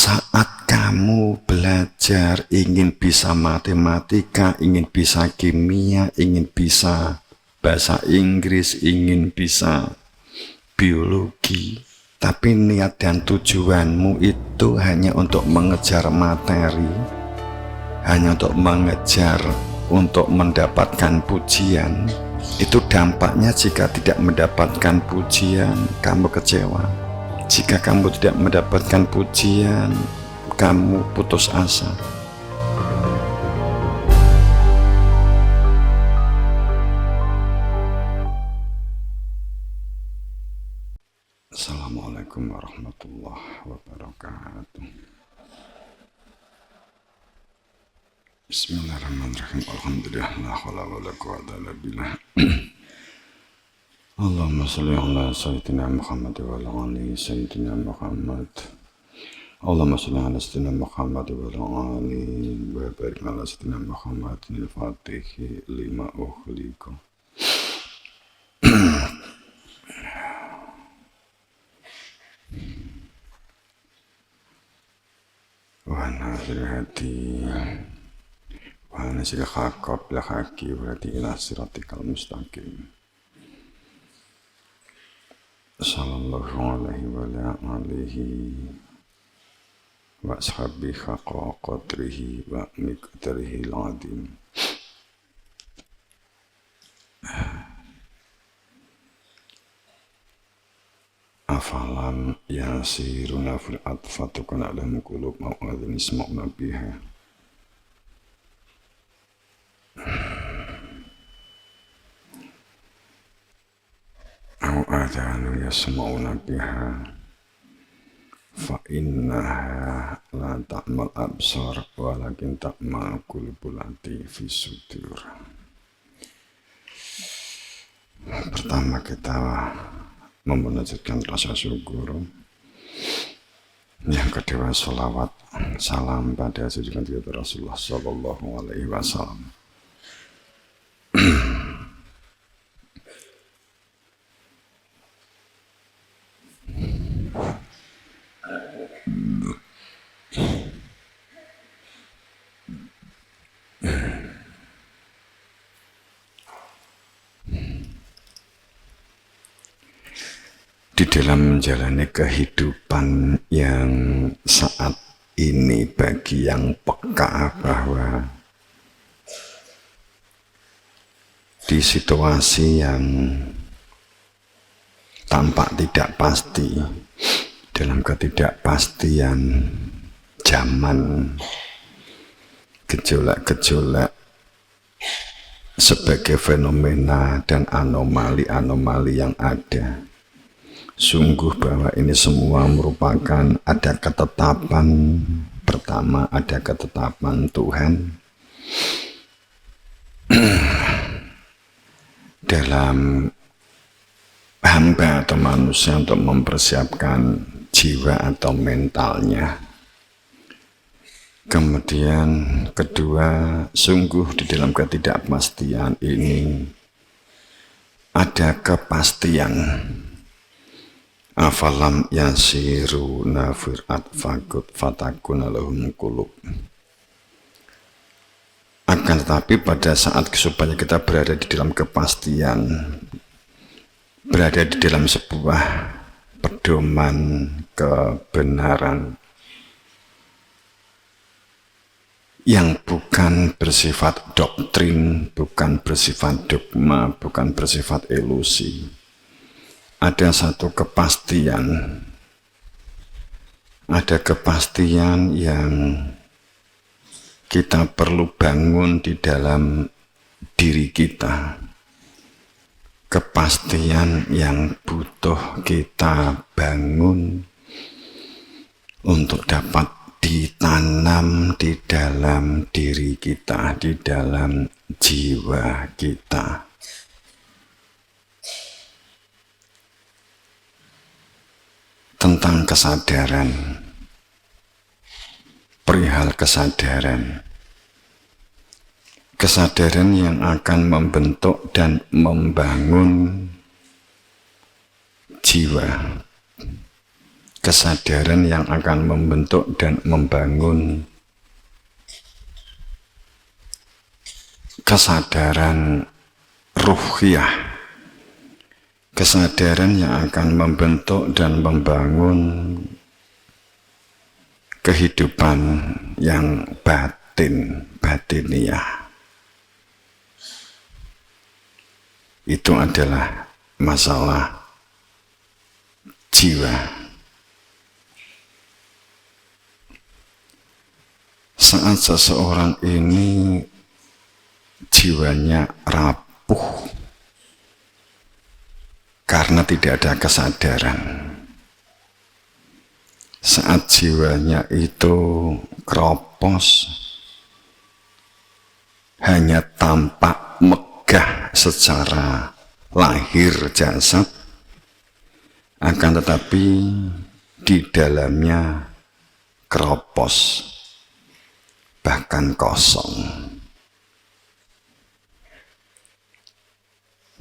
Saat kamu belajar ingin bisa matematika, ingin bisa kimia, ingin bisa bahasa Inggris, ingin bisa biologi, tapi niat dan tujuanmu itu hanya untuk mengejar materi, hanya untuk mengejar untuk mendapatkan pujian, itu dampaknya jika tidak mendapatkan pujian, kamu kecewa. Jika kamu tidak mendapatkan pujian, kamu putus asa. Assalamualaikum warahmatullahi wabarakatuh. Bismillahirrahmanirrahim. Alhamdulillah, la haula wala quwwata illa billah. Allahumma shalli ala sayyidina Muhammad wa ala ali sayyidina Muhammad. Allahumma shalli ala sayyidina Muhammad wa ala ali wa barik ala sayyidina Muhammad al-Fatih lima ukhliqa. Wa nasir hati wa nasir haqab la haqi wa hati ila siratikal mustaqim. Sallallahu alaihi wa alihi wa ashabihi haqqa qadrihi wa miqdarihi al-azim. Afalam yasiruna fil atfatukun alam qulub ma'adhin isma'una biha. Au adhanu yasma'una biha fa innaha la ta'mal absar walakin ta'mal qulubul lati fi sudur. Pertama kita memunajatkan rasa syukur. Yang kedua sholawat salam pada junjungan kita Rasulullah Sallallahu Alaihi Wasallam. Di dalam menjalani kehidupan yang saat ini bagi yang peka bahwa di situasi yang tampak tidak pasti, dalam ketidakpastian zaman, gejolak-gejolak sebagai fenomena dan anomali-anomali yang ada, sungguh bahwa ini semua merupakan ada ketetapan. Pertama, ada ketetapan Tuhan dalam hamba atau manusia untuk mempersiapkan jiwa atau mentalnya. Kemudian kedua, sungguh di dalam ketidakpastian ini ada kepastian. Afalam yasiruna fil atfakut fatakuna lahum qulub. Akan tetapi pada saat supaya kita berada di dalam kepastian, berada di dalam sebuah pedoman kebenaran yang bukan bersifat doktrin, bukan bersifat dogma, bukan bersifat ilusi. Ada satu kepastian, ada kepastian yang kita perlu bangun di dalam diri kita. Kepastian yang butuh kita bangun untuk dapat ditanam di dalam diri kita, di dalam jiwa kita. Tentang kesadaran, perihal kesadaran yang akan membentuk dan membangun jiwa, kesadaran yang akan membentuk dan membangun kesadaran ruhiyah, kesadaran yang akan membentuk dan membangun kehidupan yang batiniah. Itu adalah masalah jiwa. Saat seseorang ini jiwanya rapuh karena tidak ada kesadaran, saat jiwanya itu keropos, hanya tampak megah secara lahir jasad, akan tetapi di dalamnya keropos, bahkan kosong.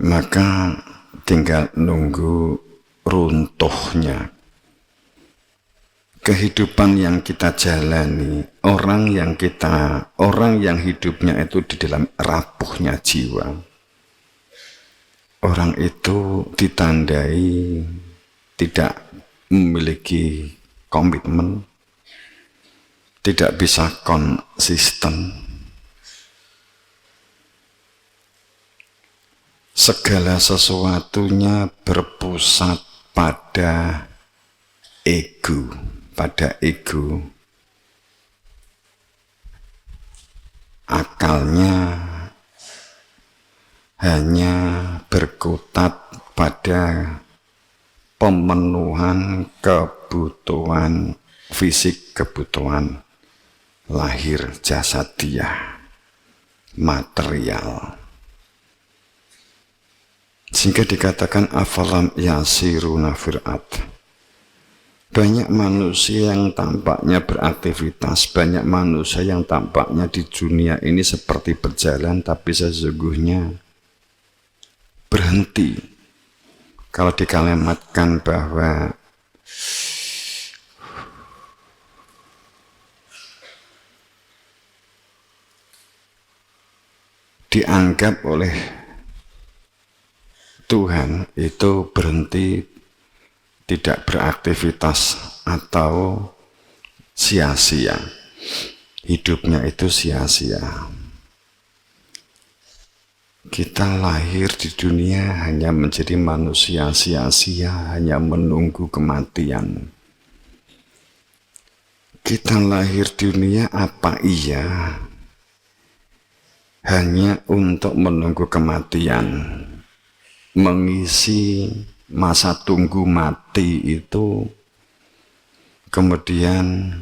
Maka tinggal nunggu runtuhnya kehidupan yang kita jalani, orang yang hidupnya itu di dalam rapuhnya jiwa. Orang itu ditandai tidak memiliki komitmen, tidak bisa konsisten. Segala sesuatunya berpusat pada ego, akalnya hanya berkutat pada pemenuhan kebutuhan fisik, kebutuhan lahir jasadiah, material. Sehingga dikatakan afalam yasiruna fil ardh. Banyak manusia yang tampaknya beraktivitas, banyak manusia yang tampaknya di dunia ini seperti berjalan, tapi sesungguhnya berhenti. Kalau dikalimatkan bahwa dianggap oleh Tuhan itu berhenti, tidak beraktivitas atau sia-sia. Hidupnya itu sia-sia. Kita lahir di dunia hanya menjadi manusia sia-sia, hanya menunggu kematian. Kita lahir di dunia apa iya? Hanya untuk menunggu kematian. Mengisi masa tunggu mati itu, kemudian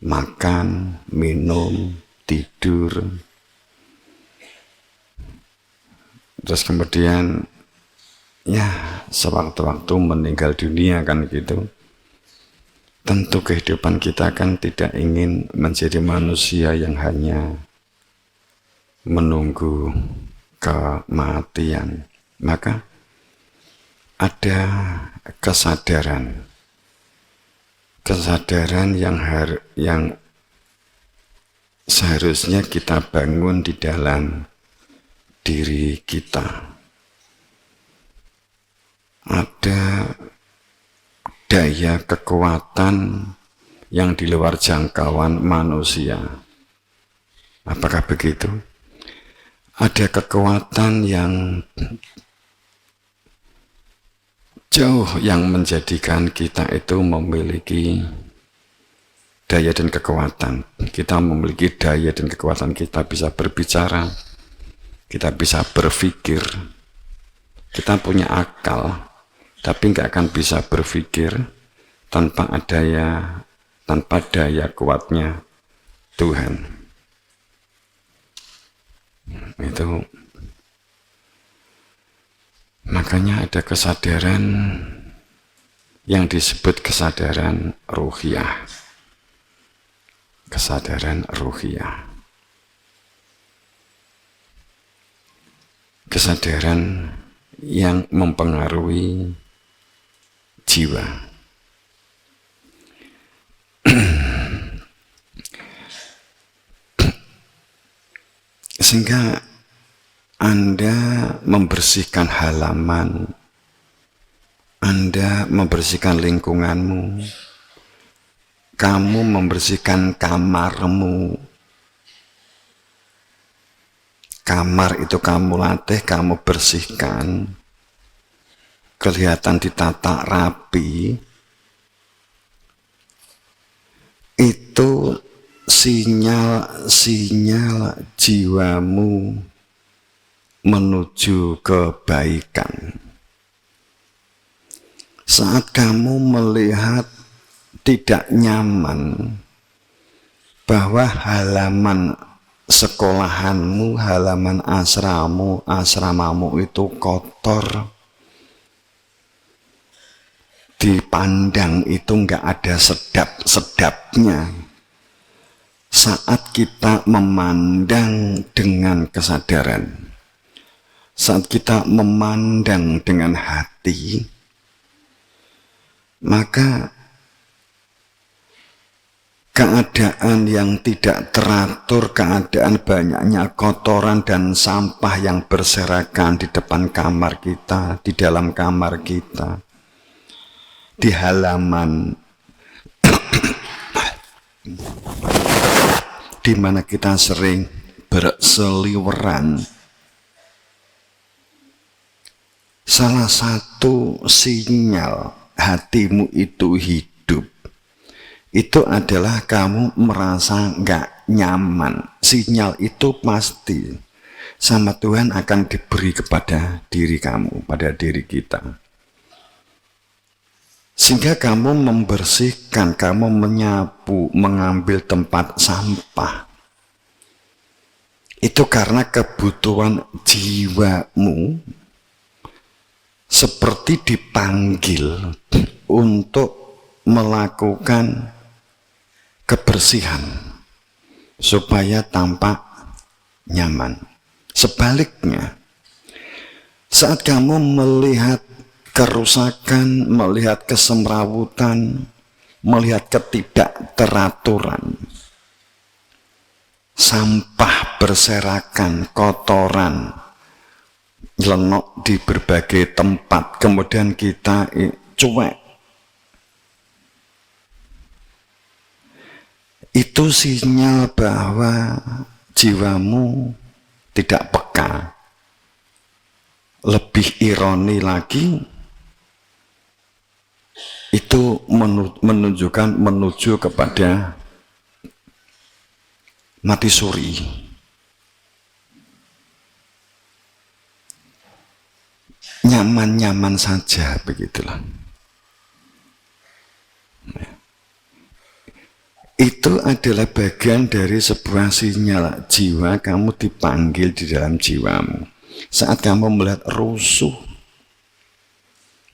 makan, minum, tidur, terus kemudian ya sewaktu-waktu meninggal dunia kan gitu. Tentu kehidupan kita kan tidak ingin menjadi manusia yang hanya menunggu kematian. Maka ada kesadaran yang seharusnya kita bangun di dalam diri kita. Ada daya kekuatan yang di luar jangkauan manusia. Apakah begitu? Ada kekuatan yang jauh yang menjadikan kita itu memiliki daya dan kekuatan. Kita memiliki daya dan kekuatan, kita bisa berbicara, kita bisa berpikir, kita punya akal, tapi nggak akan bisa berpikir tanpa daya kuatnya Tuhan. Itu makanya ada kesadaran yang disebut kesadaran ruhiyah. Kesadaran ruhiyah. Kesadaran yang mempengaruhi jiwa. Sehingga Anda membersihkan halaman, Anda membersihkan lingkunganmu, kamu membersihkan kamarmu. Kamar itu kamu latih, kamu bersihkan, kelihatan ditata rapi. Itu sinyal-sinyal jiwamu menuju kebaikan. Saat kamu melihat tidak nyaman bahwa halaman sekolahanmu, halaman asramamu itu kotor, dipandang itu enggak ada sedap-sedapnya. Saat kita memandang dengan kesadaran, saat kita memandang dengan hati, maka keadaan yang tidak teratur, keadaan banyaknya kotoran dan sampah yang berserakan di depan kamar kita, di dalam kamar kita, di halaman di mana kita sering berseliweran. Salah satu sinyal hatimu itu hidup, itu adalah kamu merasa nggak nyaman. Sinyal itu pasti sama Tuhan akan diberi kepada diri kamu, pada diri kita. Sehingga kamu membersihkan, kamu menyapu, mengambil tempat sampah. Itu karena kebutuhan jiwamu seperti dipanggil untuk melakukan kebersihan supaya tampak nyaman. Sebaliknya, saat kamu melihat kerusakan, melihat kesemrawutan, melihat ketidakteraturan, sampah berserakan, kotoran lenok di berbagai tempat, kemudian kita cuek, itu sinyal bahwa jiwamu tidak peka. Lebih ironi lagi, itu menunjukkan menuju kepada mati suri. Nyaman-nyaman saja, begitulah. Itu adalah bagian dari sebuah sinyal jiwa, kamu dipanggil di dalam jiwamu. Saat kamu melihat rusuh,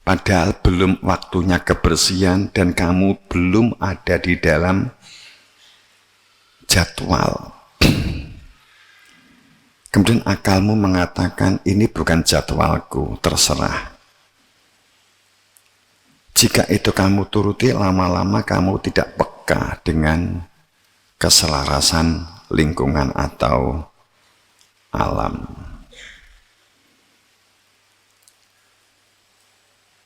padahal belum waktunya kebersihan dan kamu belum ada di dalam jadwal. Kemudian akalmu mengatakan, ini bukan jadwalku, terserah. Jika itu kamu turuti, lama-lama kamu tidak peka dengan keselarasan lingkungan atau alam.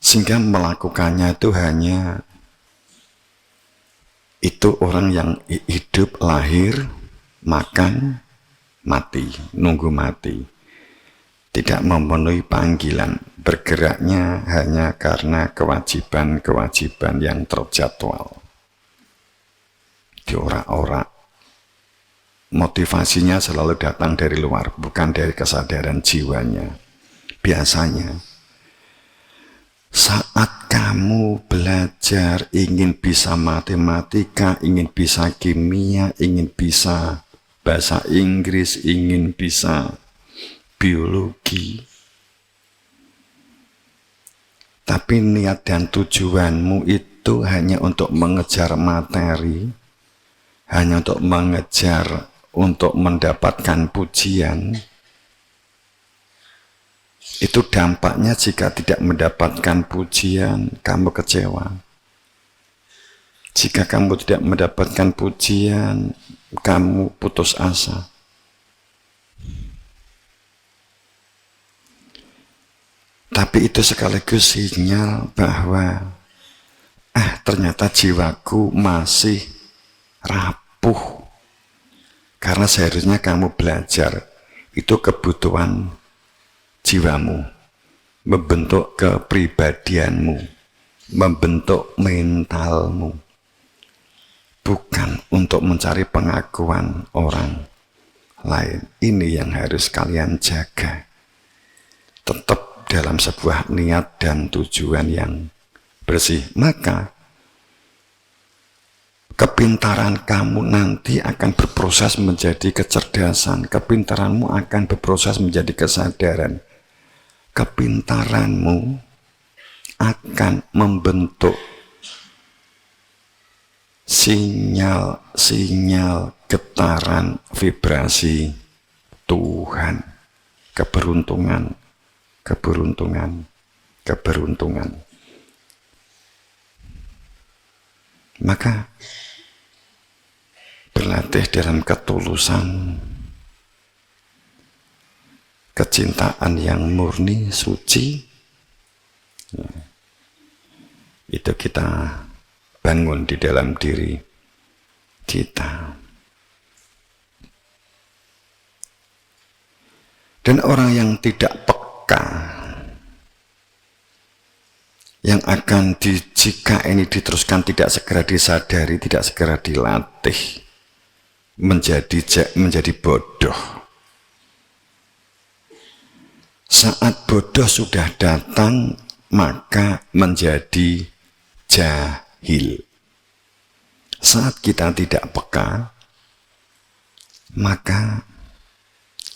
Sehingga melakukannya itu hanya itu orang yang hidup, lahir, makan, mati, nunggu mati. Tidak memenuhi panggilan, bergeraknya hanya karena kewajiban-kewajiban yang terjadwal. Diorak-orak. Motivasinya selalu datang dari luar, bukan dari kesadaran jiwanya. Biasanya, saat kamu belajar ingin bisa matematika, ingin bisa kimia, ingin bisa bahasa Inggris, ingin bisa biologi, tapi niat dan tujuanmu itu hanya untuk mengejar materi, hanya untuk mengejar, untuk mendapatkan pujian, itu dampaknya jika tidak mendapatkan pujian, kamu kecewa. Jika kamu tidak mendapatkan pujian, kamu putus asa. Tapi itu sekaligus sinyal bahwa ternyata jiwaku masih rapuh. Karena seharusnya kamu belajar, itu kebutuhan jiwamu, membentuk kepribadianmu, membentuk mentalmu, bukan untuk mencari pengakuan orang lain. Ini yang harus kalian jaga, tetap dalam sebuah niat dan tujuan yang bersih. Maka kepintaran kamu nanti akan berproses menjadi kecerdasan, kepintaranmu akan berproses menjadi kesadaran, kepintaranmu akan membentuk sinyal-sinyal getaran vibrasi Tuhan, keberuntungan, keberuntungan, keberuntungan. Maka berlatih dalam ketulusan, kecintaan yang murni, suci, itu kita bangun di dalam diri kita. Dan orang yang tidak peka, yang akan jika ini diteruskan tidak segera disadari, tidak segera dilatih, menjadi bodoh. Saat bodoh sudah datang, maka menjadi jahil. Saat kita tidak peka, maka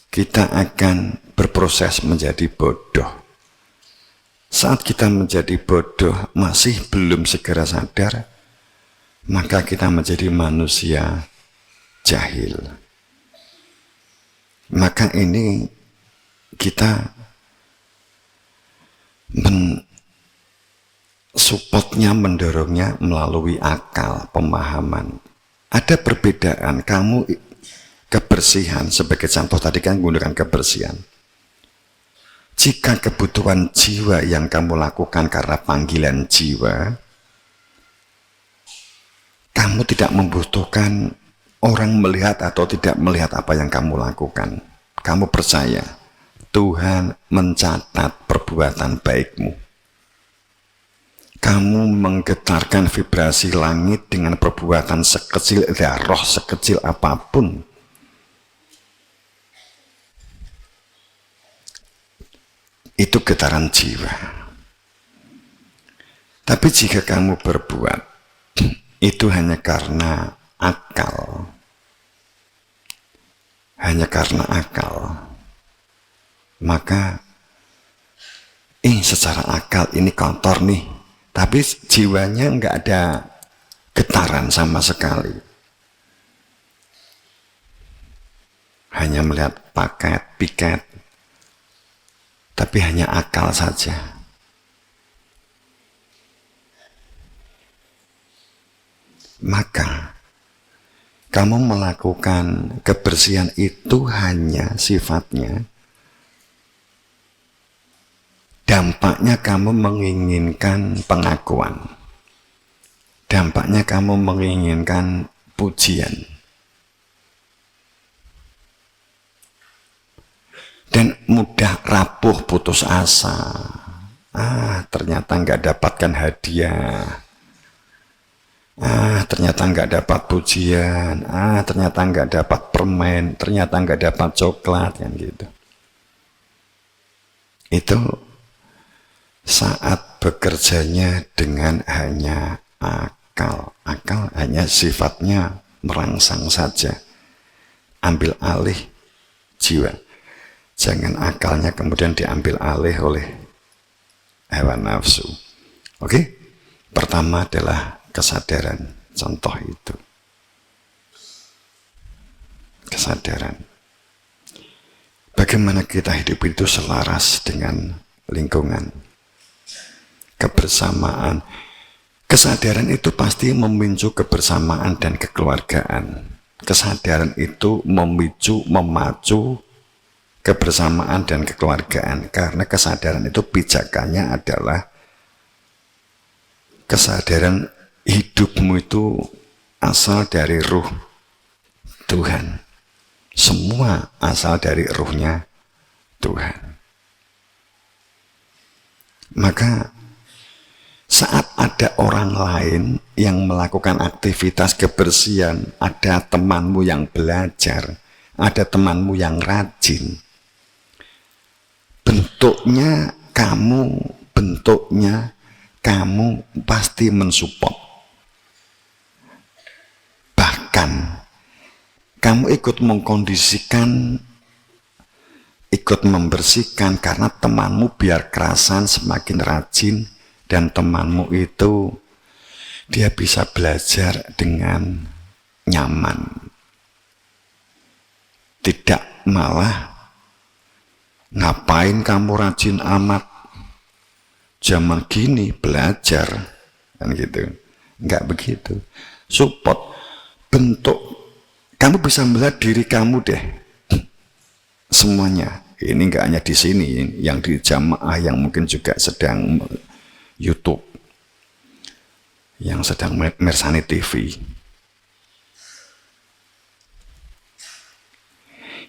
kita akan berproses menjadi bodoh. Saat kita menjadi bodoh, masih belum segera sadar, maka kita menjadi manusia jahil. Maka ini kita supportnya, mendorongnya melalui akal, pemahaman. Ada perbedaan, kamu kebersihan, sebagai contoh tadi kan menggunakan kebersihan. Jika kebutuhan jiwa yang kamu lakukan karena panggilan jiwa, kamu tidak membutuhkan orang melihat atau tidak melihat apa yang kamu lakukan. Kamu percaya Tuhan mencatat perbuatan baikmu. Kamu menggetarkan vibrasi langit dengan perbuatan sekecil darah, sekecil apapun. Itu getaran jiwa. Tapi jika kamu berbuat itu hanya karena akal, maka secara akal ini kotor nih, tapi jiwanya nggak ada getaran sama sekali. Hanya melihat paket, piket, tapi hanya akal saja. Maka kamu melakukan kebersihan itu hanya sifatnya, dampaknya kamu menginginkan pengakuan, dampaknya kamu menginginkan pujian, dan mudah rapuh, putus asa. Ternyata nggak dapatkan hadiah, ternyata nggak dapat pujian, ternyata nggak dapat permen, ternyata nggak dapat coklat, kan gitu. Itu saat bekerjanya dengan hanya akal. Akal hanya sifatnya merangsang saja, ambil alih jiwa. Jangan akalnya kemudian diambil alih oleh hawa nafsu. Oke? Pertama adalah kesadaran. Contoh itu. Kesadaran. Bagaimana kita hidup itu selaras dengan lingkungan. Kebersamaan. Kesadaran itu pasti memicu kebersamaan dan kekeluargaan. Kesadaran itu memacu kebersamaan dan kekeluargaan, karena kesadaran itu pijakannya adalah kesadaran hidupmu itu asal dari ruh Tuhan. Semua asal dari ruhnya Tuhan. Maka saat ada orang lain yang melakukan aktivitas kebersihan, ada temanmu yang belajar, ada temanmu yang rajin, bentuknya kamu pasti mensupport. Bahkan kamu ikut mengkondisikan, ikut membersihkan, karena temanmu biar kerasan semakin rajin, dan temanmu itu dia bisa belajar dengan nyaman. Tidak malah, ngapain kamu rajin amat, zaman gini belajar, kan gitu. Enggak begitu. Support, bentuk, kamu bisa melihat diri kamu deh, semuanya. Ini enggak hanya di sini, yang di jamaah, yang mungkin juga sedang YouTube, yang sedang mersani TV.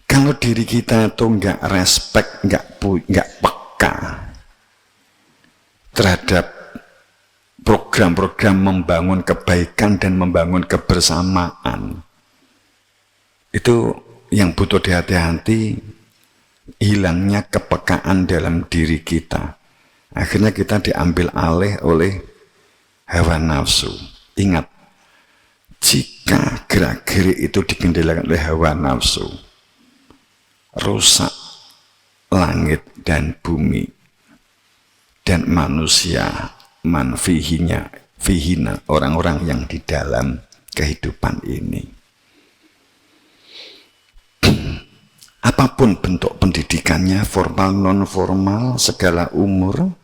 Kalau diri kita itu enggak respect, enggak peka terhadap program-program membangun kebaikan dan membangun kebersamaan, itu yang butuh hati-hati, hilangnya kepekaan dalam diri kita. Akhirnya kita diambil alih oleh hawa nafsu. Ingat, jika gerak-gerik itu dikendalikan oleh hawa nafsu, rusak langit dan bumi dan manusia, fihina, orang-orang yang di dalam kehidupan ini. Apapun bentuk pendidikannya, formal, non-formal, segala umur,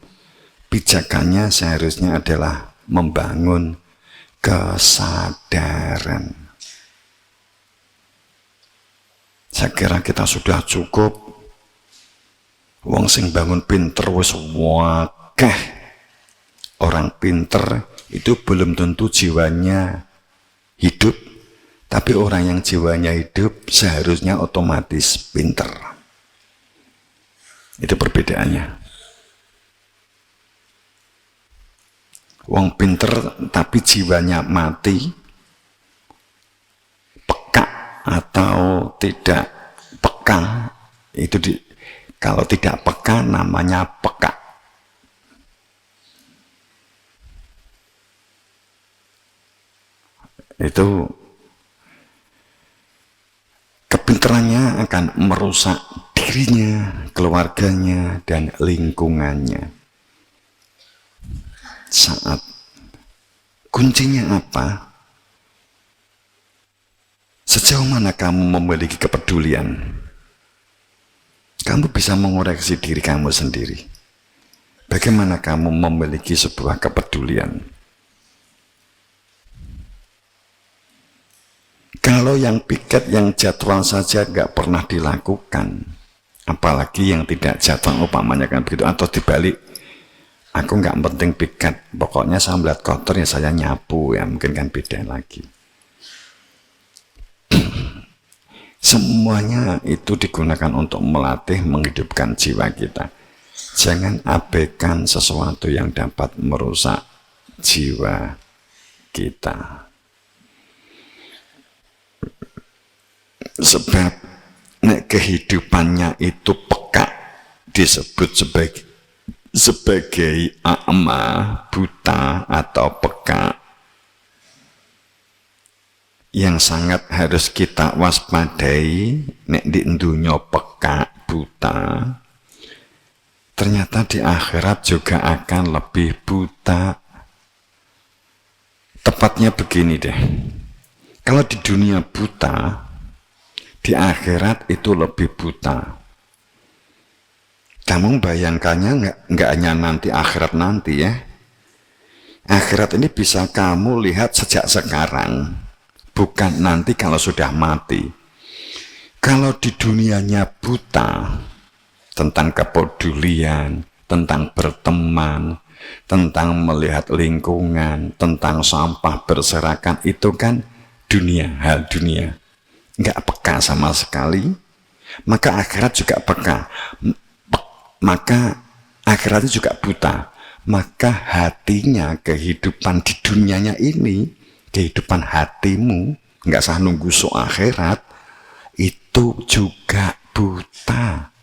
pijakannya seharusnya adalah membangun kesadaran. Saya kira kita sudah cukup. Wong sing bangun pinter wis wakeh. Orang pinter itu belum tentu jiwanya hidup, tapi orang yang jiwanya hidup seharusnya otomatis pinter. Itu perbedaannya. Wong pinter tapi jiwanya mati, peka atau tidak peka, itu kalau tidak peka namanya peka. Itu kepinterannya akan merusak dirinya, keluarganya, dan lingkungannya. Saat kuncinya apa? Sejauh mana kamu memiliki kepedulian? Kamu bisa mengoreksi diri kamu sendiri. Bagaimana kamu memiliki sebuah kepedulian? Kalau yang piket, yang jadwal saja nggak pernah dilakukan, apalagi yang tidak jadwal, umpamanya kan begitu, atau dibalik, aku nggak penting piket, pokoknya saya melihat kotor ya saya nyapu, ya mungkin kan beda lagi. Semuanya itu digunakan untuk melatih, menghidupkan jiwa kita. Jangan abaikan sesuatu yang dapat merusak jiwa kita. Sebab kehidupannya itu peka, disebut sebagai a'ma, buta atau peka, yang sangat harus kita waspadai. Nek di dunya peka, buta, ternyata di akhirat juga akan lebih buta. Tepatnya begini deh, kalau di dunia buta, di akhirat itu lebih buta. Kamu bayangkannya nggak hanya nanti akhirat nanti ya. Akhirat ini bisa kamu lihat sejak sekarang, bukan nanti kalau sudah mati. Kalau di dunianya buta tentang kepedulian, tentang berteman, tentang melihat lingkungan, tentang sampah berserakan, itu kan dunia, hal dunia. Nggak peka sama sekali, maka akhirat juga peka. Maka akhiratnya juga buta. Maka hatinya, kehidupan di dunianya ini, kehidupan hatimu, nggak usah nunggu akhirat, itu juga buta.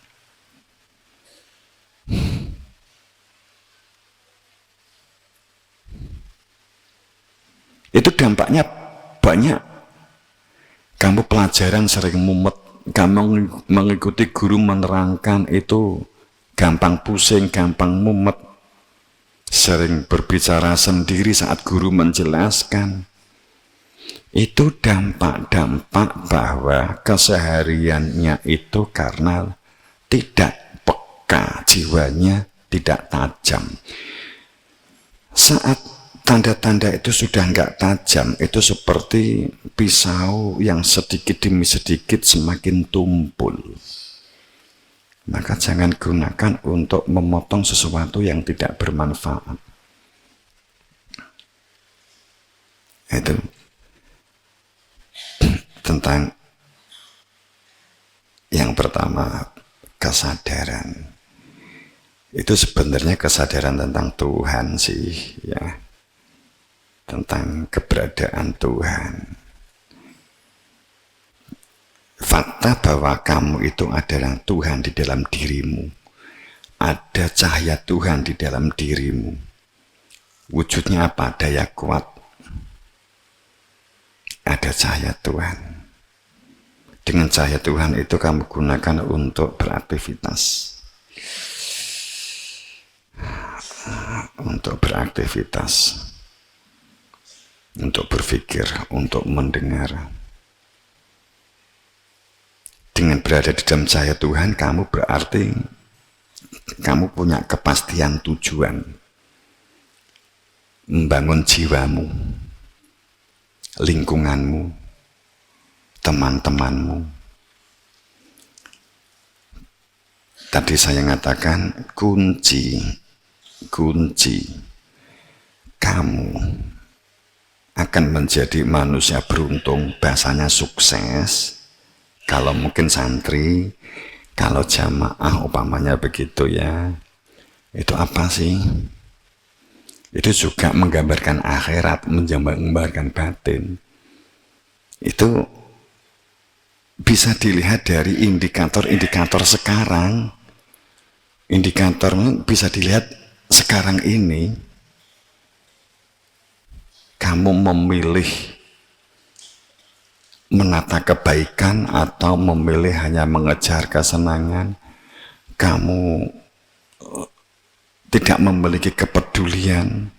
Itu dampaknya banyak. Kamu pelajaran sering mumet, kamu mengikuti guru menerangkan itu gampang pusing, gampang mumet. Sering berbicara sendiri saat guru menjelaskan. Itu dampak-dampak bahwa kesehariannya itu karena tidak peka, jiwanya tidak tajam. Saat tanda-tanda itu sudah nggak tajam, itu seperti pisau yang sedikit demi sedikit semakin tumpul. Maka jangan gunakan untuk memotong sesuatu yang tidak bermanfaat. Itu tentang yang pertama, kesadaran. Itu sebenarnya kesadaran tentang Tuhan sih, ya, tentang keberadaan Tuhan. Fakta bahwa kamu itu adalah Tuhan di dalam dirimu, ada cahaya Tuhan di dalam dirimu. Wujudnya apa? Daya kuat. Ada cahaya Tuhan. Dengan cahaya Tuhan itu kamu gunakan untuk beraktivitas. Untuk beraktivitas. Untuk berpikir, untuk mendengar. Dengan berada di dalam cahaya Tuhan, kamu berarti kamu punya kepastian tujuan. Membangun jiwamu, lingkunganmu, teman-temanmu. Tadi saya mengatakan kunci kamu akan menjadi manusia beruntung, bahasanya sukses. Kalau mungkin santri, kalau jamaah umpamanya begitu ya, itu apa sih? Itu juga menggambarkan akhirat, menggambarkan batin. Itu bisa dilihat dari indikator-indikator sekarang. Indikator bisa dilihat sekarang ini. Kamu memilih menata kebaikan atau memilih hanya mengejar kesenangan. Kamu tidak memiliki kepedulian,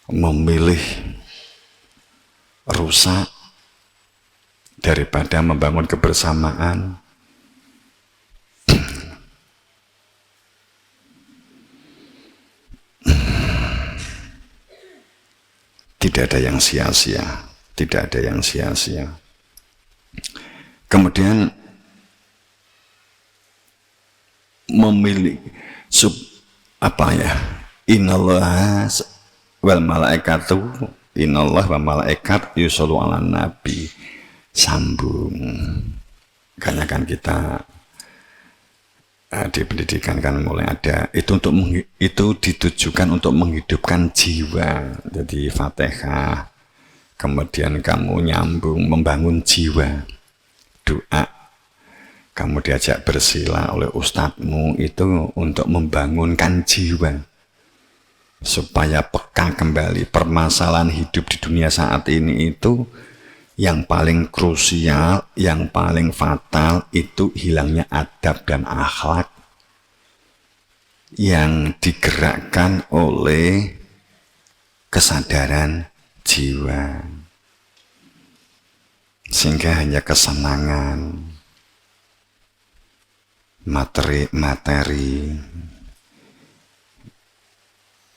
memilih rusak daripada membangun kebersamaan. Tidak ada yang sia-sia, tidak ada yang sia-sia. Kemudian memilih innallaha wal malaikatu, innallah wa malaikat yusollu ala nabi. Sambung. Karena kan kita di pendidikan kan mulai ada itu ditujukan untuk menghidupkan jiwa. Jadi Fatihah, kemudian kamu nyambung membangun jiwa, doa, kamu diajak bersila oleh ustadzmu itu untuk membangunkan jiwa supaya peka kembali. Permasalahan hidup di dunia saat ini itu yang paling krusial, yang paling fatal itu hilangnya adab dan akhlak yang digerakkan oleh kesadaran jiwa. Sehingga hanya kesenangan, materi.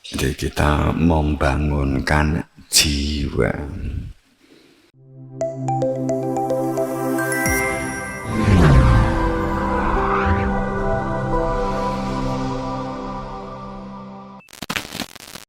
Jadi kita membangunkan jiwa.